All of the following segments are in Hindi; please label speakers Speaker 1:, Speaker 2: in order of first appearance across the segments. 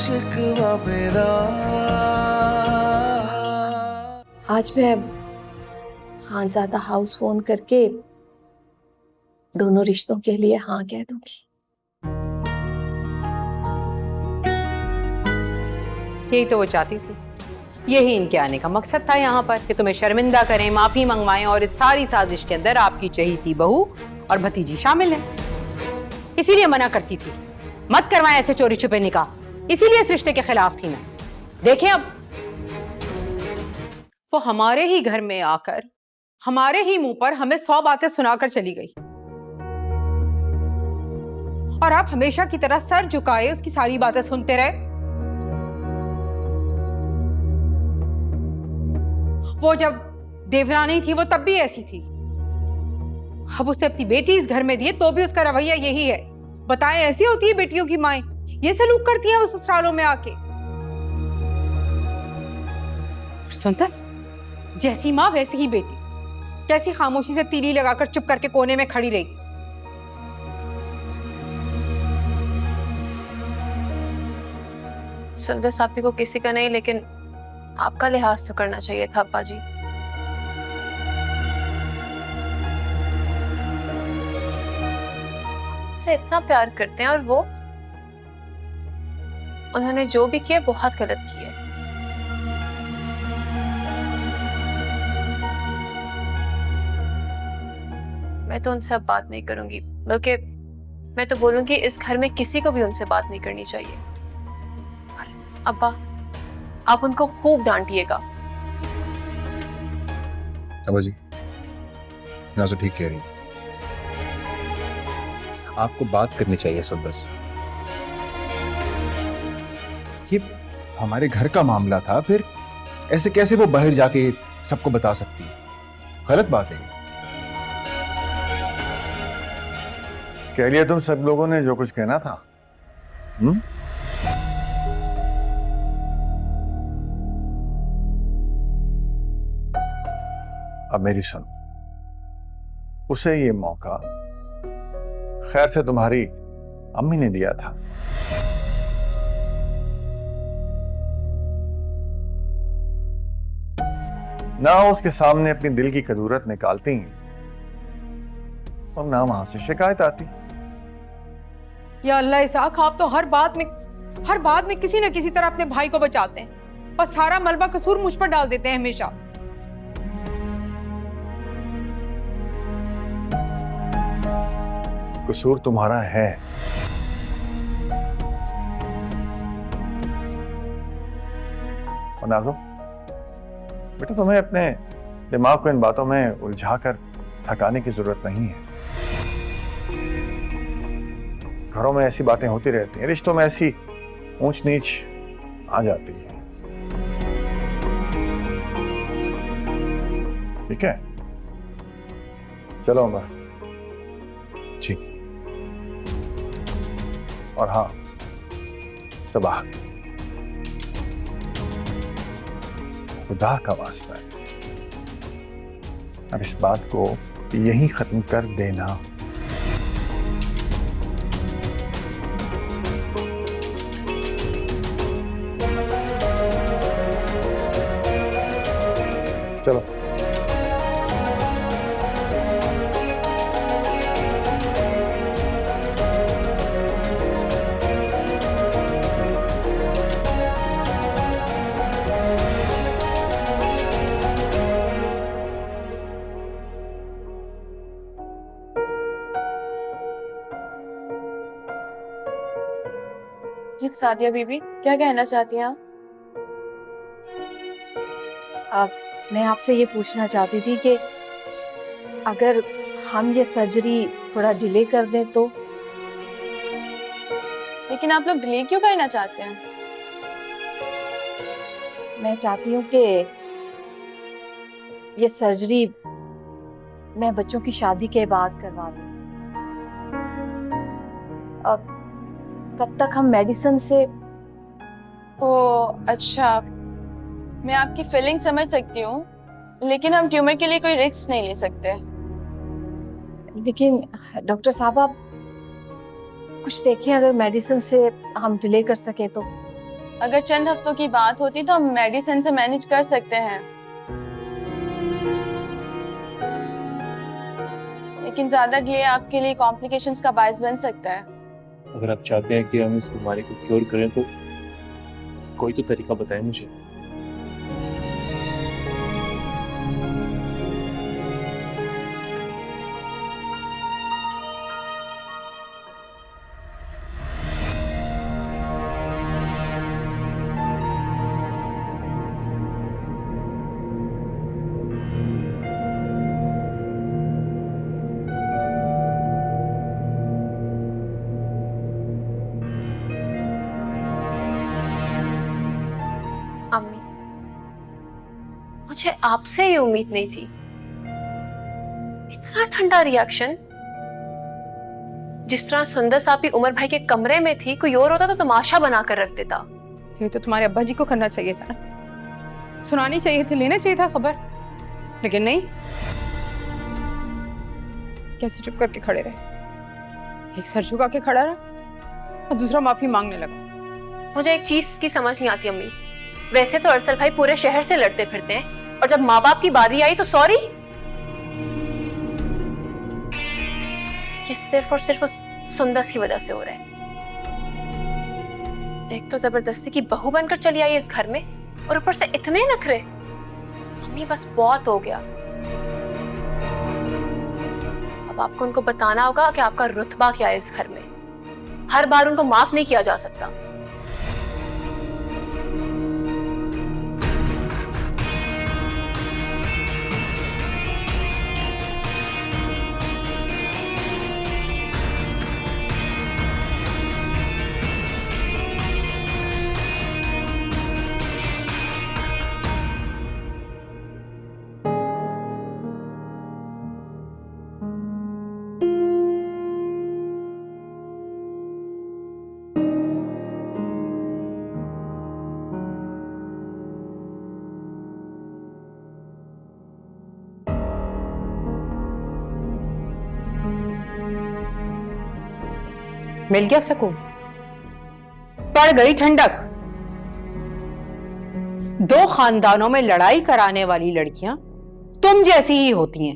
Speaker 1: शिकवा मेरा।
Speaker 2: आज मैं खानजादा हाउस फोन करके दोनों रिश्तों के लिए हाँ कह दूंगी।
Speaker 3: यही तो वो चाहती थी, यही इनके आने का मकसद था यहाँ पर, कि तुम्हें शर्मिंदा करें, माफी मंगवाएं, और इस सारी साजिश के अंदर आपकी चहेती बहू और भतीजी शामिल है। इसीलिए मना करती थी, मत करवाएं ऐसे चोरी छुपे निकाह, इसीलिए इस रिश्ते के खिलाफ थी मैं। देखें अब वो हमारे ही घर में आकर हमारे ही मुंह पर हमें 100 बातें सुनाकर चली गई, और आप हमेशा की तरह सर झुकाए उसकी सारी बातें सुनते रहे। वो जब देवरानी थी वो तब भी ऐसी थी, अब उसने अपनी बेटी इस घर में दी है तो भी उसका रवैया यही है। बताएं, ऐसी होती है बेटियों की माएं, ये सलूक करती है उस ससुरालों में आके। सुनतस, जैसी माँ वैसी ही बेटी, कैसी खामोशी से तीली लगाकर चुप करके कोने में खड़ी रही।
Speaker 2: सुंदर आपी को किसी का नहीं, लेकिन आपका लिहाज तो करना चाहिए था अब्बा जी। से इतना प्यार करते हैं और वो, उन्होंने जो भी किया बहुत गलत किया है। मैं तो उनसे अब बात नहीं करूंगी, बल्कि मैं तो बोलूंगी इस घर में किसी को भी उनसे बात नहीं करनी चाहिए। अब्बा, आप उनको खूब डांटिएगा।
Speaker 4: अब्बा जी, नाज़ो ठीक कह रही है, आपको बात करनी चाहिए सुंदर से। ये हमारे घर का मामला था, फिर ऐसे कैसे वो बाहर जाके सबको बता सकती है? गलत बात है।
Speaker 5: कह लिया तुम सब लोगों ने जो कुछ कहना था। अब मेरी सुन, उसे ये मौका खैर से तुम्हारी अम्मी ने दिया था। ना उसके सामने अपनी दिल की कदूरत निकालती और ना वहां से शिकायत आती।
Speaker 3: या अल्लाह इसाक, आप तो हर बात में किसी न किसी तरह अपने भाई को बचाते हैं और सारा मलबा कसूर मुझ पर डाल देते हैं हमेशा।
Speaker 5: कसूर तुम्हारा है, और नाज़ो बेटा, तुम्हें अपने दिमाग को इन बातों में उलझाकर थकाने की जरूरत नहीं है। घरों में ऐसी बातें होती रहती हैं, रिश्तों में ऐसी ऊंच नीच आ जाती है। ठीक है, चलो अमर
Speaker 4: जी।
Speaker 5: और हाँ, सबाह, खुदा का वास्ता है, अब इस बात को यहीं खत्म कर देना। चलो।
Speaker 6: जी सादिया बीबी, क्या कहना चाहती हैं आप?
Speaker 2: मैं आपसे ये पूछना चाहती थी कि अगर हम ये सर्जरी थोड़ा डिले कर दें तो?
Speaker 6: लेकिन आप लोग डिले क्यों करना चाहते हैं?
Speaker 2: मैं चाहती हूँ कि ये सर्जरी मैं बच्चों की शादी के बाद करवा लूँ। अब तब तक हम मेडिसिन से।
Speaker 6: ओह अच्छा, मैं आपकी फीलिंग समझ सकती हूँ, लेकिन हम ट्यूमर के लिए कोई रिस्क नहीं ले सकते।
Speaker 2: लेकिन डॉक्टर साहब, आप कुछ देखें, अगर मेडिसिन से हम डिले कर सके तो।
Speaker 6: अगर चंद हफ्तों की बात होती तो हम मेडिसिन से मैनेज कर सकते हैं, लेकिन ज्यादा डिले आपके लिए कॉम्प्लिकेशंस का बायस बन सकता है।
Speaker 1: अगर आप चाहते हैं कि हम इस बीमारी को क्योर करें तो कोई तो तरीका बताएं मुझे।
Speaker 2: अम्मी, मुझे आपसे ये उम्मीद नहीं थी। इतना ठंडा रिएक्शन। जिस तरह सुंदर साहब भी उमर भाई के कमरे में थी, कोई और होता तो तमाशा बनाकर रख देता।
Speaker 3: ये तो तुम्हारे अब्बा जी को करना चाहिए था ना, सुनानी चाहिए थी, लेना चाहिए था खबर, लेकिन नहीं। कैसे चुप करके खड़े रहे, एक सर झुका के खड़ा रहा और दूसरा माफी मांगने लगा।
Speaker 2: मुझे एक चीज की समझ नहीं आती अम्मी, वैसे तो अरसल भाई पूरे शहर से लड़ते फिरते हैं, और जब माँ बाप की बारी आई तो सॉरी। ये सिर्फ और सिर्फ उस सुंदस की वजह से हो रहा है। एक तो जबरदस्ती की बहू बनकर चली आई इस घर में, और ऊपर से इतने नखरे। अम्मी बस बहुत हो गया। अब आपको उनको बताना होगा कि आपका रुतबा क्या है इस घर में। हर बार उनको माफ नहीं किया जा सकता।
Speaker 3: मिल गया सुकून, पड़ गई ठंडक। दो खानदानों में लड़ाई कराने वाली लड़कियां तुम जैसी ही होती हैं।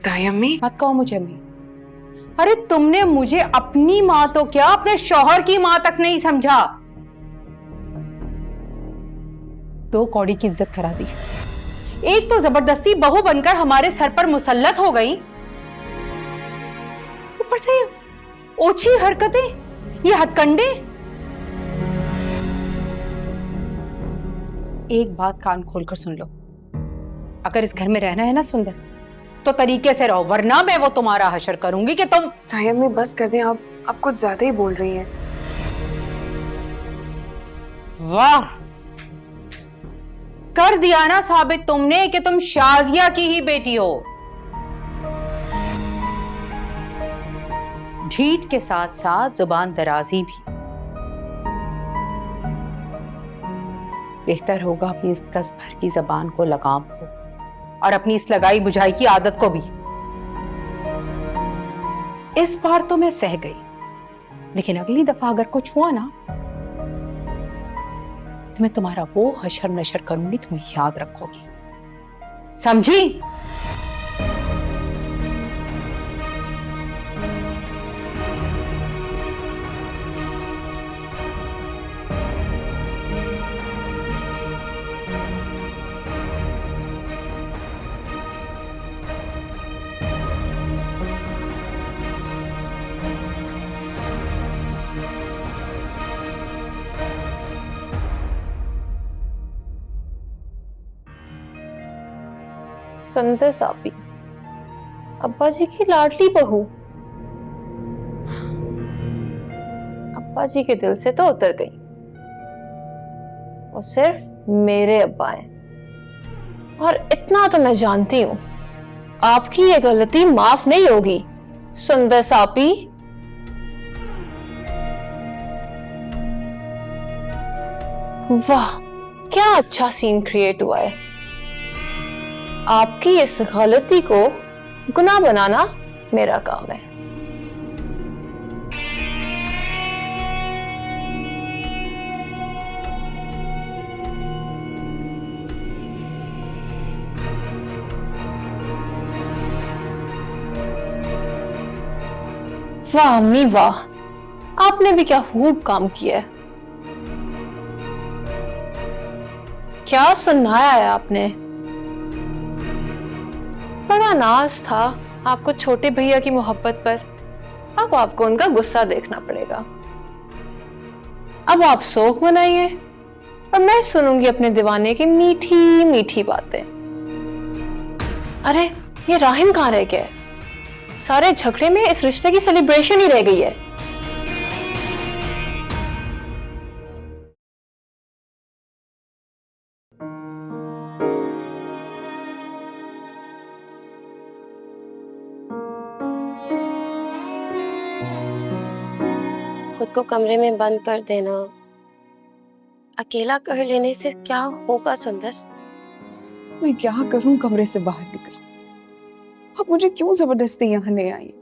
Speaker 7: ताई अम्मी,
Speaker 3: मत कहो मुझे अम्मी। अरे तुमने मुझे अपनी मां तो क्या, अपने शौहर की मां तक नहीं समझा। दो कौड़ी की इज्जत करा दी। एक तो जबरदस्ती बहू बनकर हमारे सर पर मुसल्लत हो गई, ऊपर से ओछी हरकतें, ये हथकंडे। एक बात कान खोलकर सुन लो, अगर इस घर में रहना है ना सुंदस, तो तरीके से रहो, वरना मैं वो तुम्हारा हशर करूंगी कि तुम।
Speaker 7: ताई अम्मी बस कर दें, आप कुछ ज्यादा ही बोल रही हैं।
Speaker 3: वाह, कर दिया ना साबित तुमने कि तुम शाजिया की ही बेटी हो। ढीठ के साथ साथ जुबान दराजी भी। बेहतर होगा अपनी इस कस भर की जबान को लगाम दो, और अपनी इस लगाई बुझाई की आदत को भी। इस बार तो मैं सह गई, लेकिन अगली दफा अगर कुछ हुआ ना, तो मैं तुम्हारा वो हशर नशर करूंगी, तुम याद रखोगी, समझी?
Speaker 2: सुंदर सापी, अब्बा जी की लाडली बहू, अब्बा जी के दिल से तो उतर गई। वो सिर्फ मेरे अब्बा हैं, और इतना तो मैं जानती हूं, आपकी ये गलती माफ नहीं होगी सुंदर सापी। वाह, क्या अच्छा सीन क्रिएट हुआ है। आपकी इस गलती को गुनाह बनाना मेरा काम है। वाह अम्मी वाह, आपने भी क्या खूब काम किया है। क्या सुनाया है आपने। बड़ा नाज था आपको छोटे भैया की मोहब्बत पर, अब आपको उनका गुस्सा देखना पड़ेगा। अब आप शोक मनाइए और मैं सुनूंगी अपने दीवाने की मीठी मीठी बातें। अरे ये राहिम कहाँ रह गया है? सारे झगड़े में इस रिश्ते की सेलिब्रेशन ही रह गई है।
Speaker 8: खुद को कमरे में बंद कर देना, अकेला कर लेने से क्या होगा सुंदस?
Speaker 7: मैं क्या करूं कमरे से बाहर निकल? आप मुझे क्यों जबरदस्ती यहाँ ले आई?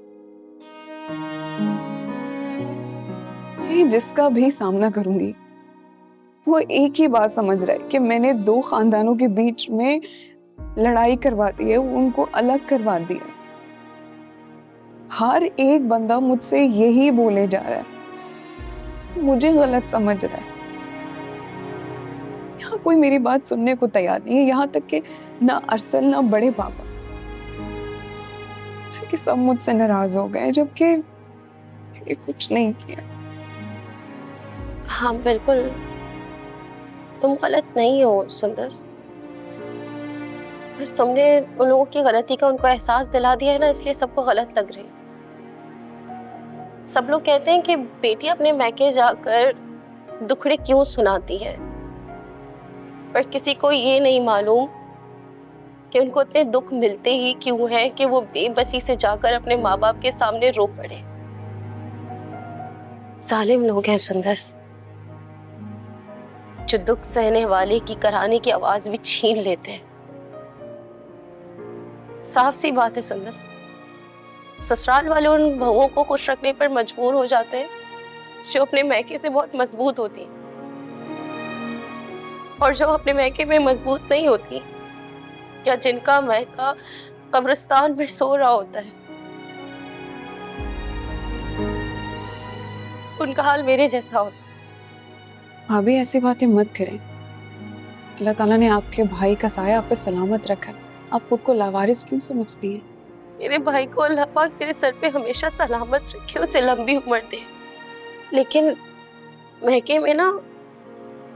Speaker 7: मैं जिसका भी सामना करूंगी वो एक ही बात समझ रहा है कि मैंने दो खानदानों के बीच में लड़ाई करवा दी है, उनको अलग करवा दिया। हर एक बंदा मुझसे यही बोले जा रहा है, मुझे गलत समझ रहा है। यहाँ कोई मेरी बात सुनने को तैयार नहीं है, यहाँ तक कि ना अरसल ना बड़े पापा, कि सब मुझसे नाराज हो गए जबकि ये कुछ नहीं किया।
Speaker 8: हाँ बिल्कुल, तुम गलत नहीं हो सुंदस, बस तुमने उन लोगों की गलती का उनको एहसास दिला दिया है ना, इसलिए सबको गलत लग रही है। सब लोग कहते हैं कि बेटी अपने मैके जाकर दुखड़े क्यों सुनाती है, पर किसी को ये नहीं मालूम कि उनको इतने दुख मिलते ही क्यों हैं कि वो बेबसी से जाकर अपने माँ बाप के सामने रो पड़े। जालिम लोग हैं सुंदस, जो दुख सहने वाले की कराने की आवाज भी छीन लेते हैं। साफ सी बात है सुंदस, ससुराल वाले उन बहुओं को खुश रखने पर मजबूर हो जाते हैं जो अपने मैके से बहुत मजबूत होती हैं, और जो अपने मैके में मजबूत नहीं होती या जिनका मैका कब्रिस्तान में सो रहा होता है, उनका हाल मेरे जैसा होता है।
Speaker 7: भाभी ऐसी बातें मत करें। अल्लाह ताला ने आपके भाई का साया आप पे सलामत रखा है, आप खुद को लावारिस क्यों समझती हैं?
Speaker 8: मेरे भाई को अल्लाह पाक मेरे सर पे हमेशा सलामत रखे, उसे लंबी उम्र दे। लेकिन महके में ना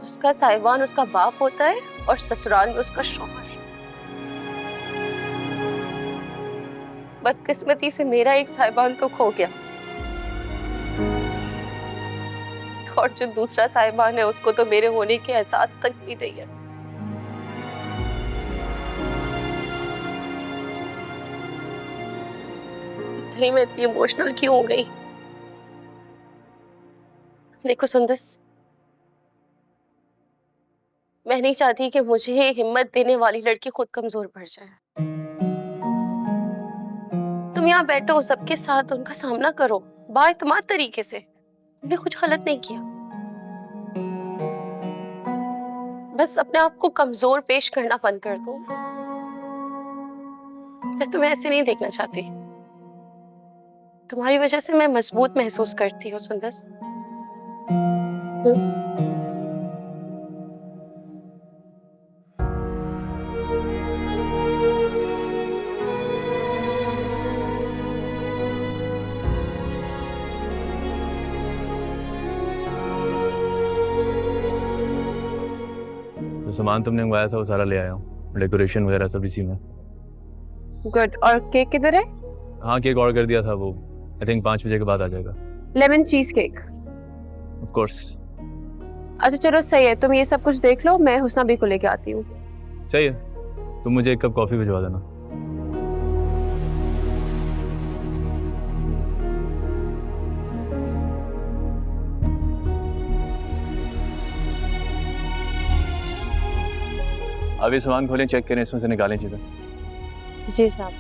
Speaker 8: उसका साहिबान उसका बाप होता है और ससुराल में उसका शौहर। बदकिस्मती से मेरा एक साहिबान तो खो गया, और जो दूसरा साहिबान है उसको तो मेरे होने के एहसास तक भी नहीं है। नहीं, मैं इतनी इमोशनल क्यों हो गई? देखो सुंदस, मैं नहीं चाहती कि मुझे हिम्मत देने वाली लड़की खुद कमजोर पड़ जाए। तुम यहाँ बैठो, सबके साथ उनका सामना करो बाएतमाद तरीके से। तुमने कुछ गलत नहीं किया, बस अपने आप को कमजोर पेश करना बंद कर दो। मैं तुम्हें ऐसे नहीं देखना चाहती। तुम्हारी वजह से मैं मजबूत महसूस करती हूँ सुंदस।
Speaker 9: जो सामान तुमने मंगवाया था वो सारा ले आया हूँ, डेकोरेशन वगैरह सब इसी में।
Speaker 2: गुड। और केक किधर है?
Speaker 9: हाँ, केक ऑर्डर कर दिया था, वो आई थिंक 5 बजे के बाद आ जाएगा।
Speaker 2: Lemon cheese cake.
Speaker 9: Of course.
Speaker 2: अच्छा चलो सही है, तुम ये सब कुछ देख लो, मैं हुस्ना बी को लेके आती हूँ।
Speaker 9: सही है, तुम मुझे 1 कप कॉफी भिजवा देना। अब ये सामान खोलें, चेक करें, इसमें से निकालें चीजें।
Speaker 8: जी साहब।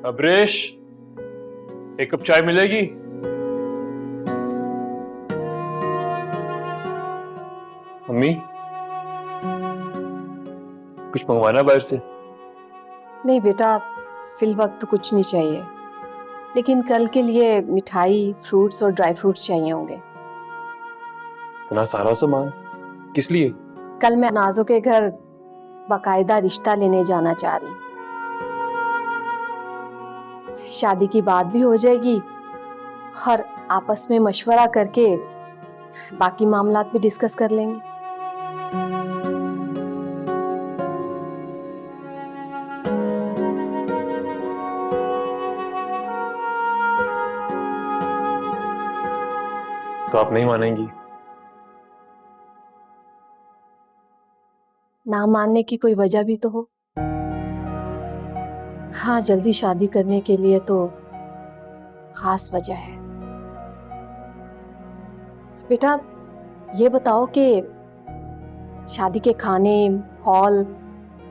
Speaker 1: अब्रेश, एक कप चाय मिलेगी? मम्मी, कुछ मंगवाना बाहर से?
Speaker 8: नहीं बेटा, फिल वक्त तो कुछ नहीं चाहिए, लेकिन कल के लिए मिठाई, फ्रूट्स और ड्राई फ्रूट्स चाहिए होंगे।
Speaker 1: इतना सारा सामान किस लिए?
Speaker 8: कल मैं नाजो के घर बाकायदा रिश्ता लेने जाना चाह रही। शादी की बात भी हो जाएगी और आपस में मशवरा करके बाकी मामलात भी डिस्कस कर लेंगे।
Speaker 1: तो आप नहीं मानेंगी?
Speaker 8: ना मानने की कोई वजह भी तो हो। हाँ, जल्दी शादी करने के लिए तो खास वजह है। बेटा ये बताओ कि शादी के खाने, हॉल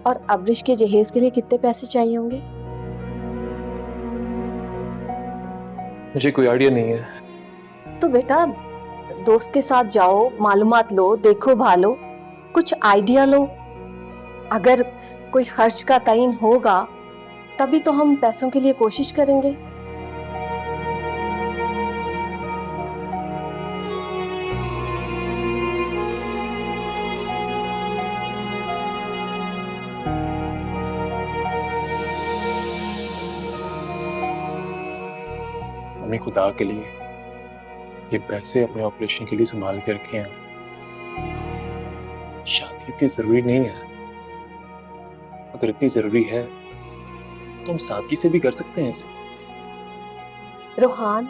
Speaker 8: और अब्रिश के जहेज के लिए कितने पैसे चाहिए होंगे?
Speaker 1: मुझे कोई आइडिया नहीं है।
Speaker 8: तो बेटा दोस्त के साथ जाओ, मालूमात लो, देखो भालो, कुछ आइडिया लो। अगर कोई खर्च का तयन होगा तभी तो हम पैसों के लिए कोशिश करेंगे।
Speaker 1: मम्मी, खुदा के लिए ये पैसे अपने ऑपरेशन के लिए संभाल के रखे हैं। शादी इतनी जरूरी नहीं है। अगर इतनी जरूरी है तो हम सादगी से भी कर सकते हैं इसे।
Speaker 8: रोहान,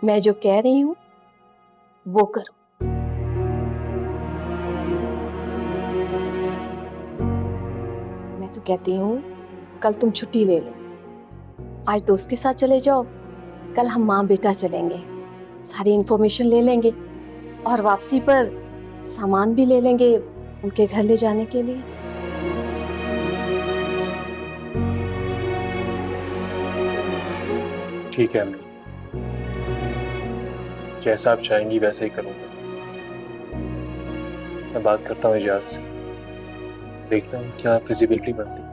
Speaker 8: मैं जो कह रही हूं वो करो। मैं तो कहती हूँ कल तुम छुट्टी ले लो, आज दोस्त के साथ चले जाओ, कल हम माँ बेटा चलेंगे, सारी इंफॉर्मेशन ले लेंगे और वापसी पर सामान भी ले लेंगे उनके घर ले जाने के लिए।
Speaker 1: ठीक है अम्मी, जैसा आप चाहेंगी वैसा ही करूंगा। मैं बात करता हूँ इजाज से, देखता हूँ क्या फिजिबिलिटी बनती है।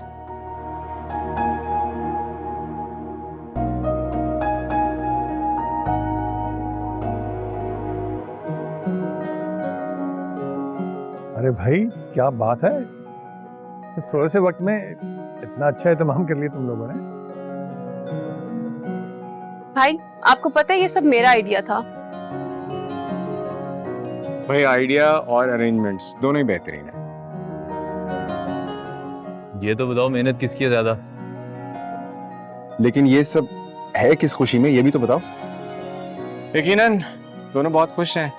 Speaker 5: अरे भाई क्या बात है, तो थोड़े से वक्त में इतना अच्छा एहतमाम कर लिया तुम लोगों ने।
Speaker 2: भाई आपको पता है ये सब मेरा आइडिया था।
Speaker 10: भाई आइडिया और अरेंजमेंट्स दोनों ही बेहतरीन है।
Speaker 9: ये तो बताओ मेहनत किसकी है ज्यादा?
Speaker 4: लेकिन ये सब है किस खुशी में, ये भी तो बताओ।
Speaker 10: यकीनन दोनों बहुत खुश हैं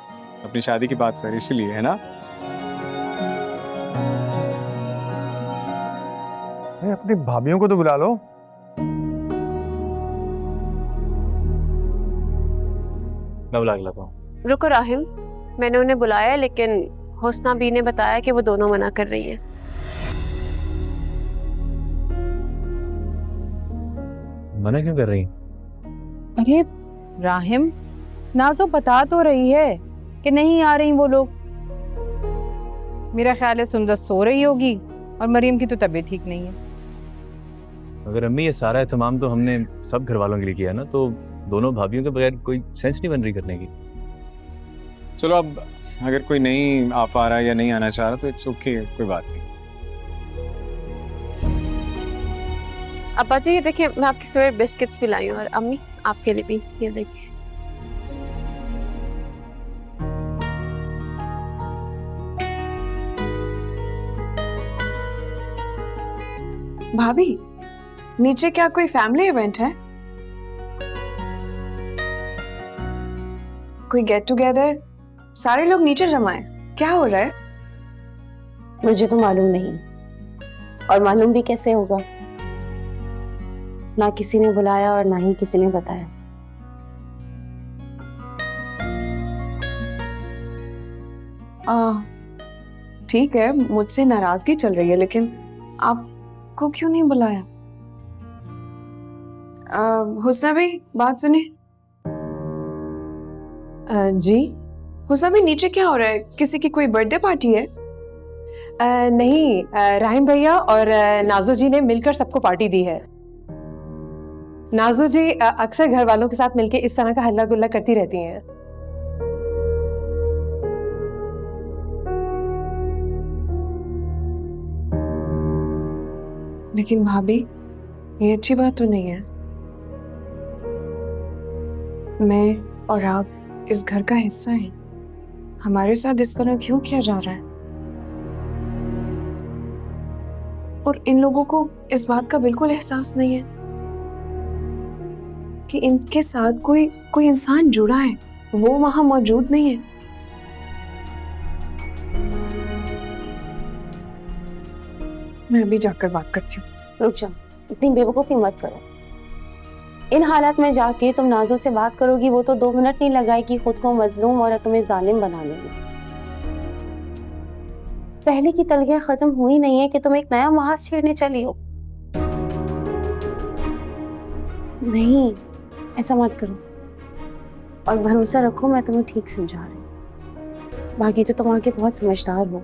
Speaker 10: अपनी शादी की बात पर, इसीलिए है ना।
Speaker 5: अपनी भाभियों को तो बुला लो।
Speaker 1: मैं बुला के लाता हूँ।
Speaker 2: रुको राहिम, मैंने उन्हें बुलाया है, लेकिन हुस्ना बी ने बताया कि वो दोनों मना कर रही हैं।
Speaker 9: मना क्यों कर रही?
Speaker 3: अरे राहिम, नाजो बता तो रही है कि नहीं आ रही वो लोग। मेरा ख्याल है सुंदर सो रही होगी और मरियम की तो तबीयत ठीक नहीं है।
Speaker 9: अगर अम्मी ये सारा एहतमाम तो हमने सब घर वालों के लिए किया ना, तो दोनों भाभीयों के बगैर कोई सेंस नहीं बन रही करने की।
Speaker 10: चलो अब अगर कोई नहीं आ पा रहा या नहीं आना चाह रहा तो इट्स ओके, कोई बात नहीं।
Speaker 2: अब्बा जी ये देखिए, मैं आपकी फेवरेट बिस्किट्स भी लाई हूँ, और अम्मी आपके लिए भी ये देखिए।
Speaker 7: भाभी, नीचे क्या कोई फैमिली इवेंट है? कोई गेट टुगेदर? सारे लोग नीचे जमा हैं। क्या हो रहा है?
Speaker 8: मुझे तो मालूम नहीं, और मालूम भी कैसे होगा, ना किसी ने बुलाया और ना ही किसी ने बताया।
Speaker 7: ठीक है, मुझसे नाराजगी चल रही है, लेकिन आपको क्यों नहीं बुलाया? हुस्ना भाई बात सुने।
Speaker 2: जी।
Speaker 7: हुस्ना भाई नीचे क्या हो रहा है? किसी की कोई बर्थडे पार्टी है?
Speaker 2: नहीं, राहिम भैया और नाजो जी ने मिलकर सबको पार्टी दी है। नाजो जी अक्सर घर वालों के साथ मिलकर इस तरह का हल्ला गुल्ला करती रहती हैं।
Speaker 7: लेकिन भाभी ये अच्छी बात तो नहीं है। मैं और आप इस घर का हिस्सा हैं। हमारे साथ इस तरह क्यों किया जा रहा है? और इन लोगों को इस बात का बिल्कुल एहसास नहीं है कि इनके साथ कोई इंसान जुड़ा है, वो वहां मौजूद नहीं है। मैं अभी जाकर बात करती हूँ।
Speaker 8: रुक जाओ, इतनी बेवकूफ़ी मत करो। इन हालात में जाके तुम नाजो से बात करोगी, वो तो 2 मिनट नहीं लगाएगी खुद को मजलूम और तुम्हें जालिम बनाने में। पहले की तलखियां खत्म हुई नहीं है कि तुम एक नया महाज छेड़ने चली हो। नहीं, ऐसा मत करो और भरोसा रखो, मैं तुम्हें ठीक समझा रही हूँ। बाकी तो तुम आगे बहुत समझदार हो।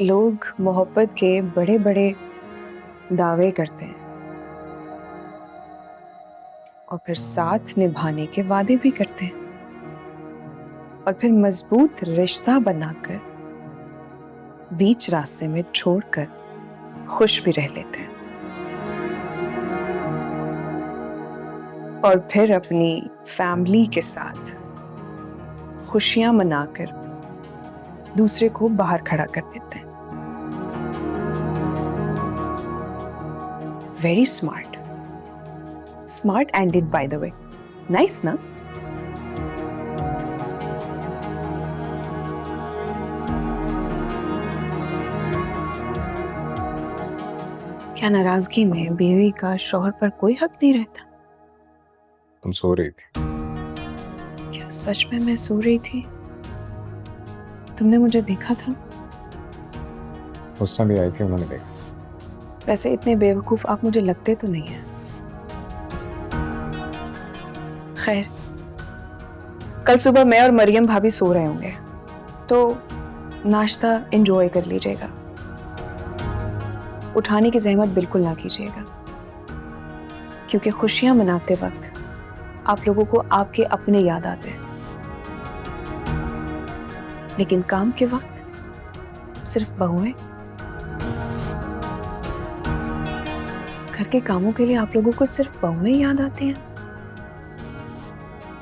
Speaker 7: लोग मोहब्बत के बड़े बड़े दावे करते हैं और फिर साथ निभाने के वादे भी करते हैं और फिर मजबूत रिश्ता बनाकर बीच रास्ते में छोड़कर खुश भी रह लेते हैं और फिर अपनी फैमिली के साथ खुशियां मनाकर दूसरे को बाहर खड़ा कर देते हैं। Very smart. Smart ended, by the way. Nice, ना? क्या नाराजगी में बीवी का शौहर पर कोई हक नहीं रहता?
Speaker 5: तुम सो रही थी।
Speaker 7: क्या सच में मैं सो रही थी? तुमने मुझे देखा था?
Speaker 5: हुस्ना भी आई थी, उन्होंने देखा।
Speaker 7: वैसे इतने बेवकूफ आप मुझे लगते तो नहीं है। खैर, कल सुबह मैं और मरियम भाभी सो रहे होंगे तो नाश्ता एंजॉय कर लीजिएगा। उठाने की जहमत बिल्कुल ना कीजिएगा क्योंकि खुशियां मनाते वक्त आप लोगों को आपके अपने याद आते हैं, लेकिन काम के वक्त सिर्फ बहुएं। घर के कामों के लिए आप लोगों को सिर्फ बहुएं याद आती हैं।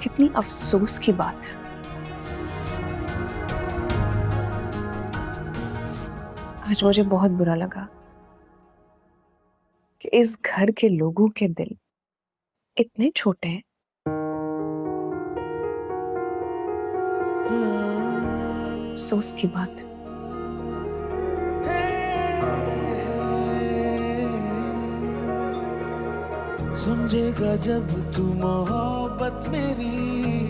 Speaker 7: कितनी अफसोस की बात है। आज मुझे बहुत बुरा लगा कि इस घर के लोगों के दिल इतने छोटे हैं। अफसोस की बात है।
Speaker 11: समझेगा जब तू मोहब्बत मेरी,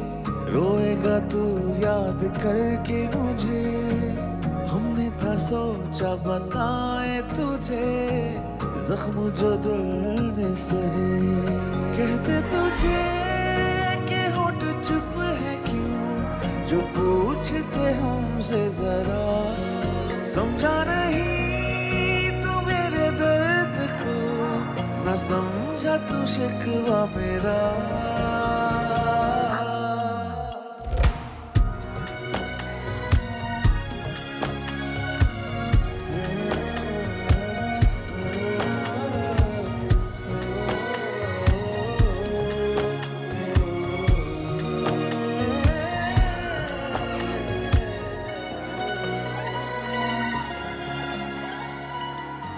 Speaker 11: रोएगा तू याद करके मुझे। हमने था सोचा बताए तुझे जख्म जो दिल ने सहे। कहते तुझे कि होठ चुप है क्यों, जो पूछते हमसे जरा। समझा नहीं तू मेरे दर्द को, न समझ समझा तू शिकवा मेरा।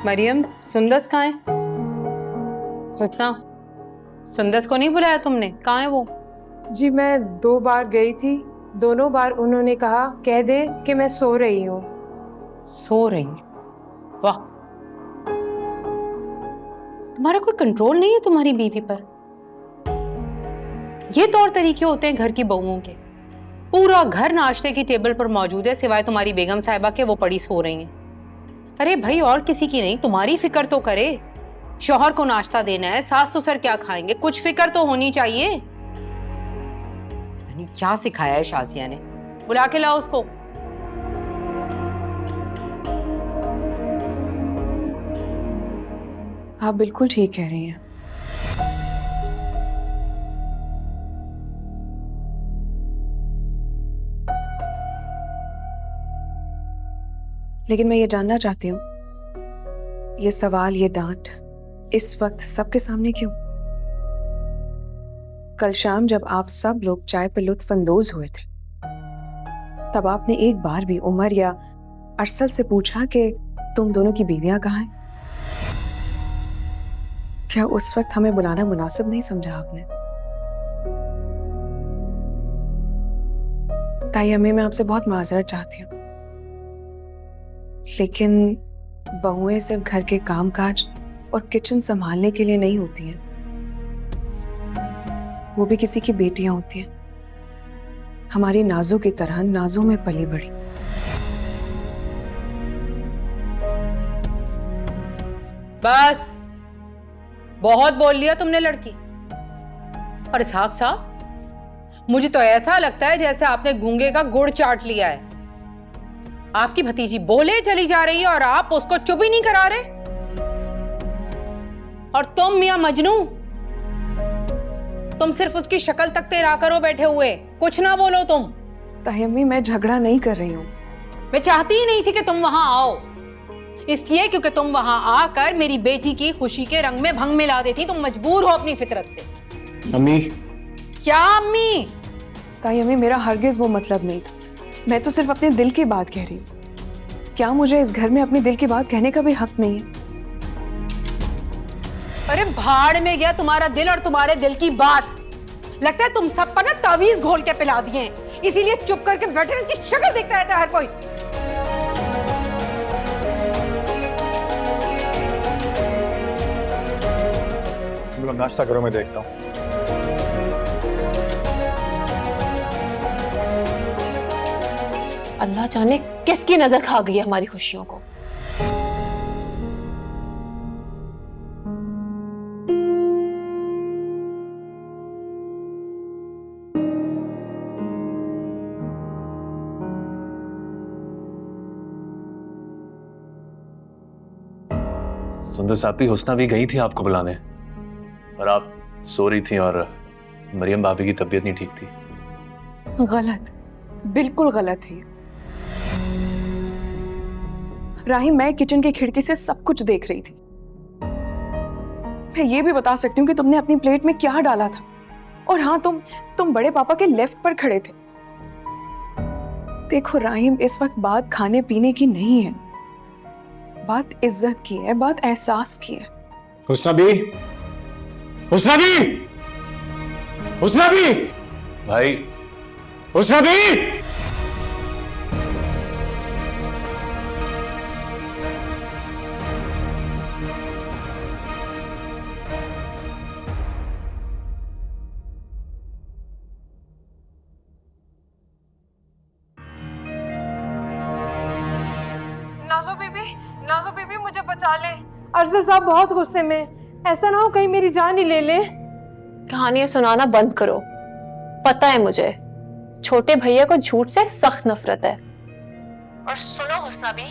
Speaker 3: मरियम, सुंदस कहाँ है? हुस्ना, सुंदस को नहीं बुलाया तुमने? कहाँ है वो?
Speaker 12: जी मैं 2 बार गई थी, दोनों बार उन्होंने कहा कह दे कि मैं सो रही हूँ।
Speaker 3: सो रही है? वाह, तुम्हारा कोई कंट्रोल नहीं है तुम्हारी बीवी पर। ये तौर तरीके होते हैं घर की बहुओं के। पूरा घर नाश्ते की टेबल पर मौजूद है, सिवाय तुम्हारी बेगम साहिबा के, वो पड़ी सो रही हैं। अरे भाई, और किसी की नहीं, तुम्हारी फिक्र तो करे। शौहर को नाश्ता देना है, सास ससुर क्या खाएंगे, कुछ फिक्र तो होनी चाहिए। नहीं, क्या सिखाया है शाजिया ने? बुला के लाओ उसको।
Speaker 7: आप बिल्कुल ठीक कह रही हैं। लेकिन मैं ये जानना चाहती हूँ, ये सवाल, ये डांट इस वक्त सबके सामने क्यों? कल शाम जब आप सब लोग चाय पे लुत्फानंदोज हुए थे, तब आपने एक बार भी उमर या अरसल से पूछा कि तुम दोनों की बीवियां कहाँ हैं? क्या उस वक्त हमें बुलाना मुनासिब नहीं समझा आपने? ताई अम्मी, मैं आपसे बहुत माजरत चाहती हूँ, लेकिन बहुएं सिर्फ घर के कामकाज और किचन संभालने के लिए नहीं होती हैं, वो भी किसी की बेटियां होती हैं, हमारी नाजों की तरह नाजों में पली बड़ी।
Speaker 3: बस, बहुत बोल लिया तुमने लड़की। और इसहाक साहब, मुझे तो ऐसा लगता है जैसे आपने गूंगे का गुड़ चाट लिया है। आपकी भतीजी बोले चली जा रही है और आप उसको चुप ही नहीं करा रहे। और तुम मियां मजनू, तुम सिर्फ उसकी शक्ल तक तेरा करो बैठे हुए, कुछ ना बोलो तुम।
Speaker 7: ताई अम्मी, मैं झगड़ा नहीं कर रही हूँ।
Speaker 3: मैं चाहती ही नहीं थी कि तुम वहां आओ, इसलिए क्योंकि तुम वहां आकर मेरी बेटी की खुशी के रंग में भंग मिला देती। तुम मजबूर हो अपनी फितरत से।
Speaker 10: अम्मी।
Speaker 3: क्या अम्मी?
Speaker 7: ताई अम्मी, मेरा हरगिज वो मतलब नहीं था, मैं तो सिर्फ अपने दिल की बात कह रही हूँ। क्या मुझे इस घर में अपने दिल की बात कहने का भी हक नहीं है?
Speaker 3: अरे भाड़ में गया तुम्हारा दिल और तुम्हारे दिल की बात। लगता है तुम सब पर ना तावीज घोल के पिला दिए हैं, इसीलिए चुप करके बैठे इसकी शक्ल देखता रहता है हर कोई।
Speaker 5: तुम लोग नाश्ता करो, मैं देखता हूँ।
Speaker 2: अल्लाह जाने किसकी नजर खा गई है हमारी खुशियों को।
Speaker 1: सुंदर साहब, हुस्ना भी गई थी आपको बुलाने, और आप सो रही थी और मरियम भाभी की तबीयत नहीं ठीक थी।
Speaker 7: गलत, बिल्कुल गलत है। राही, मैं किचन की खिड़की से सब कुछ देख रही थी। मैं ये भी बता सकती हूँ कि तुमने अपनी प्लेट में क्या डाला था। और हाँ, तुम बड़े पापा के लेफ्ट पर खड़े थे। देखो राहिम, इस वक्त बात खाने पीने की नहीं है, बात इज्जत की है, बात एहसास की है।
Speaker 10: हुस्ना भी, हुस्ना भी, हुस्ना भी,
Speaker 1: भाई,
Speaker 10: हुस्ना भी।
Speaker 12: नाजो बीबी मुझे बचा ले। अरसल साहब बहुत गुस्से में, ऐसा ना हो कहीं मेरी जान ही ले ले।
Speaker 2: कहानियां सुनाना बंद करो। पता है मुझे, छोटे भैया को झूठ से सख्त नफरत है। और सुनो हुस्ना भी,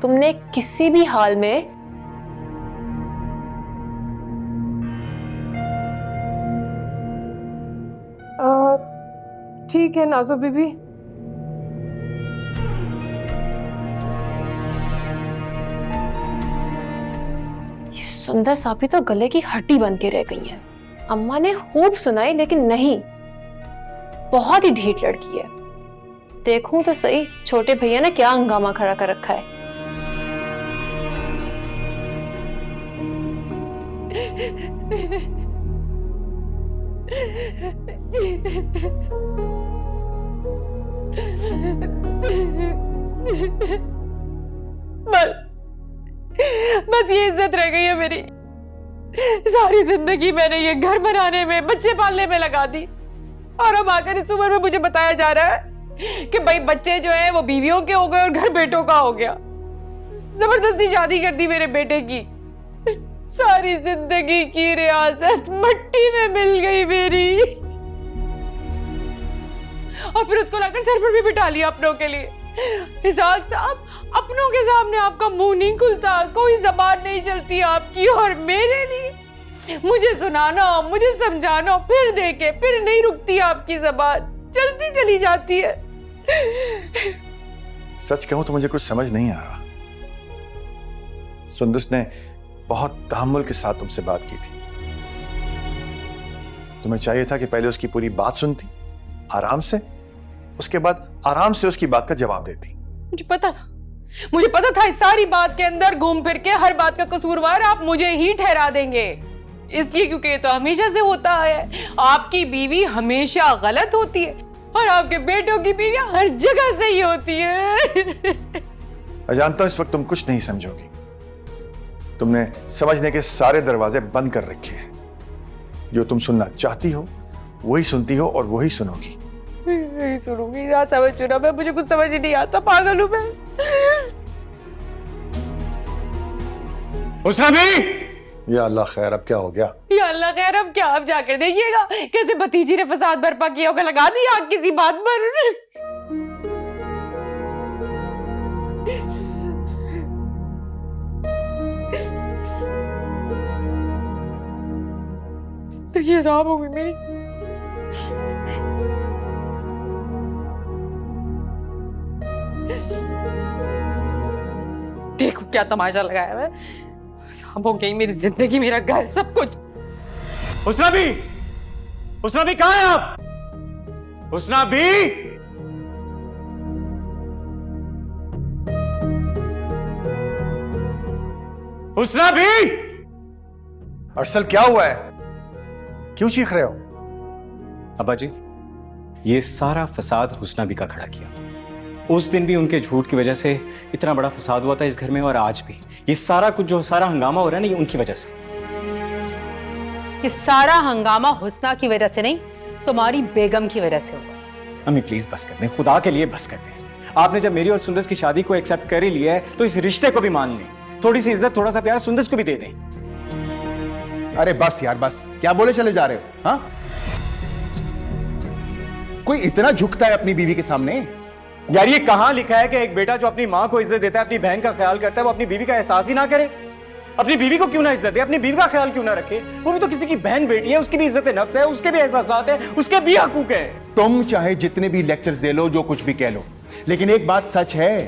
Speaker 2: तुमने किसी भी हाल में
Speaker 12: ठीक है नाजो बीबी।
Speaker 2: ये सुंदर सापी तो गले की हड्डी बन के रह गई है। अम्मा ने खूब सुनाई लेकिन नहीं, बहुत ही ढीठ लड़की है। देखूं तो सही छोटे भैया ने क्या हंगामा खड़ा कर रखा है।
Speaker 3: बस ये इज्जत रह गई है मेरी। सारी जिंदगी मैंने ये घर बनाने में, बच्चे पालने में लगा दी, और अब आकर इस उम्र में मुझे बताया जा रहा है कि भाई बच्चे जो है वो बीवियों के हो गए और घर बेटों का हो गया। जबरदस्ती शादी कर दी मेरे बेटे की। सारी जिंदगी की रियासत मट्टी में मिल गई मेरी, और फिर उसको लाकर सर पर भी बिठा लिया अपनों के लिए। इसाक साहब, अपनों के सामने आपका मुंह नहीं खुलता, कोई जबान नहीं चलती आपकी, और मेरे लिए मुझे सुनाना, मुझे समझाना, फिर देखे, फिर नहीं रुकती आपकी जबान, चलती चली जाती है।
Speaker 5: सच कहूं तो मुझे कुछ समझ नहीं आ रहा। सुंदस ने बहुत तहम्मुल के साथ तुमसे बात की थी। तुम्हें चाहिए था कि पहले उसकी पूरी बात सुनती आराम से, उसके बाद आराम से उसकी बात का जवाब देती।
Speaker 3: मुझे पता था इस सारी बात के अंदर घूम फिर के हर बात का कसूरवार आप मुझे ही ठहरा देंगे, इसलिए क्योंकि ये तो हमेशा से होता है। आपकी बीवी हमेशा गलत होती है और आपके बेटों की बीवियां हर जगह सही होती है।
Speaker 5: मैं जानता हूं इस वक्त तुम कुछ नहीं समझोगी। तुमने समझने के सारे दरवाजे बंद कर रखे हैं। जो तुम सुनना चाहती हो वही सुनती हो और वही सुनोगी।
Speaker 3: नहीं सुनूंगी, ना समझ चुना मैं, मुझे कुछ समझ ही नहीं आता, पागल हूं मैं।
Speaker 5: हुस्ना भी! या अल्लाह खैर, अब क्या हो गया?
Speaker 3: या अल्लाह खैर, अब क्या? अब जाकर देखिएगा कैसे भतीजी ने फसाद बर्पा किया होगा, लगा दी आग किसी बात पर। जिंदगी अजाब हो गई मेरी। देखो क्या तमाशा लगाया है। सांप हो गई मेरी जिंदगी, मेरा घर, सब कुछ।
Speaker 10: हुस्ना भी कहां हैं आप? हुस्ना भी! हुस्ना भी!
Speaker 5: अरसल क्या हुआ है? क्यों चीख रहे हो?
Speaker 10: अब्बा जी, ये सारा फसाद हुस्ना भी का खड़ा किया। उस दिन भी उनके झूठ की वजह से इतना बड़ा फसाद हुआ था इस घर में, और आज भी ये सारा कुछ जो सारा हंगामा हो रहा है ना, ये उनकी वजह से।
Speaker 3: ये सारा हंगामा हुस्ना की वजह से नहीं, तुम्हारी बेगम की वजह से हुआ।
Speaker 10: अम्मी प्लीज बस कर दें, खुदा के लिए बस कर दें। आपने जब मेरी और सुंदस की शादी को एक्सेप्ट कर ही लिया है तो इस रिश्ते को भी मान लें। थोड़ी सी इज्जत, थोड़ा सा प्यार सुंदस को भी दे दें।
Speaker 4: अरे बस यार बस, क्या बोले चले जा रहे हो? हाँ, कोई इतना झुकता है अपनी बीवी के सामने?
Speaker 10: यार ये कहां लिखा है कि एक बेटा जो अपनी मां को इज्जत देता है, अपनी बहन का ख्याल करता है, वो अपनी बीवी का एहसास ही ना करे? अपनी बीवी को क्यों ना इज्जत दे, अपनी बीवी का ख्याल क्यों ना रखे? वो भी तो किसी की बहन बेटी है, उसकी भी इज्जत नफ्स है, उसके भी एहसासात है, उसके भी हकूक है।
Speaker 4: तुम चाहे जितने भी लेक्चर्स दे लो, जो कुछ भी कह लो, लेकिन एक बात सच है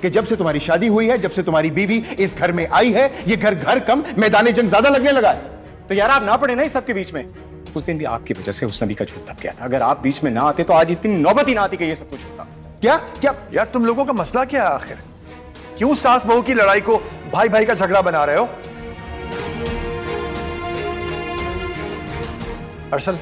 Speaker 4: कि जब से तुम्हारी शादी हुई है, जब से तुम्हारी बीवी इस घर में आई है, ये घर कम मैदान जंग ज्यादा लगने लगा है।
Speaker 10: तो यार आप ना पड़े ना इस सब के बीच में। उस दिन भी आपकी वजह से उस नबी का झूठ दब गया था। अगर आप बीच में ना आते तो आज इतनी नौबत ही ना आती कि ये सब कुछ होता।
Speaker 4: क्या क्या
Speaker 5: यार, तुम लोगों का मसला क्या है आखिर? क्यों सास बहू की लड़ाई को भाई भाई का झगड़ा बना रहे हो? अरसल,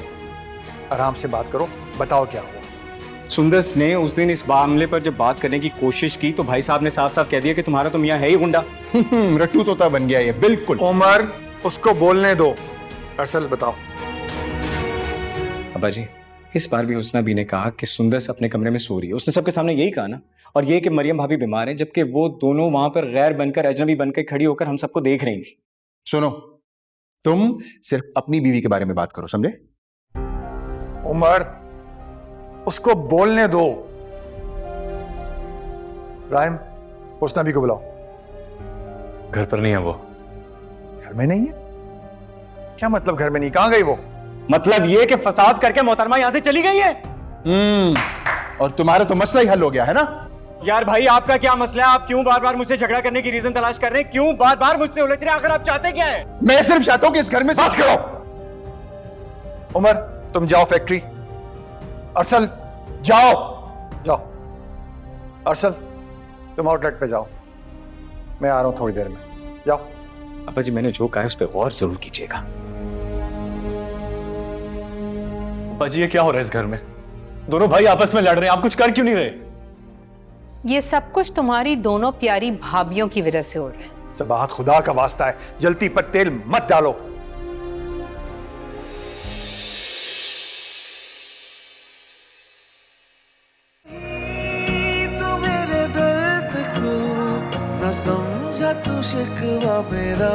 Speaker 5: आराम से बात करो, बताओ क्या हुआ?
Speaker 10: सुंदस ने उस दिन इस मामले पर जब बात करने की कोशिश की तो भाई साहब ने साफ साफ कह दिया कि तुम्हारा तो मियां है ही गुंडा।
Speaker 4: रट्टू तोता बन गया ये, बिल्कुल।
Speaker 5: उमर, उसको बोलने दो। अरसल बताओ।
Speaker 10: अब्बा जी, इस बार भी हुस्ना भी ने कहा कि सुंदस अपने कमरे में सो रही है। उसने सबके सामने यही कहा ना, और ये कि मरियम भाभी बीमार हैं, जबकि वो दोनों वहां पर गैर बनकर, अजनबी बनकर खड़ी होकर हम सबको देख रही थी।
Speaker 4: सुनो, तुम सिर्फ अपनी बीवी के बारे में बात करो, समझे?
Speaker 5: उमर, उसको बोलने दो। राइम, हुस्ना भी को बुलाओ।
Speaker 1: घर पर नहीं है वो।
Speaker 5: घर में नहीं है? क्या मतलब घर में नहीं? कहां गई वो?
Speaker 10: मतलब ये कि फसाद करके मोहतरमा यहां से चली गई है।
Speaker 4: और तुम्हारा तो मसला ही हल हो गया है ना?
Speaker 10: यार भाई आपका क्या मसला है? आप क्यों बार बार मुझसे झगड़ा करने की रीजन तलाश कर रहे हैं? क्यों बार बार मुझसे उलझ रहे हैं? आखिर आप चाहते क्या है?
Speaker 4: मैं सिर्फ चाहता हूं कि इस घर में
Speaker 5: बस करो। उमर, तुम जाओ फैक्ट्री। अरसल, जाओ जाओ। अरसल, तुम आउटलेट पे जाओ, मैं आ रहा हूं थोड़ी देर में। जाओ।
Speaker 10: अब्बा जी, मैंने जो कहा है उस पर गौर जरूर कीजिएगा।
Speaker 1: पाजी ये क्या हो रहा है इस घर में? दोनों भाई आपस में लड़ रहे हैं, आप कुछ कर क्यों नहीं रहे?
Speaker 3: ये सब कुछ तुम्हारी दोनों प्यारी भाभियों की वजह से हो रहा है।
Speaker 5: सबाहत, खुदा का वास्ता है, जलती पर तेल मत डालो।
Speaker 11: तू मेरे दर्द को न समझा, तू शिकवा मेरा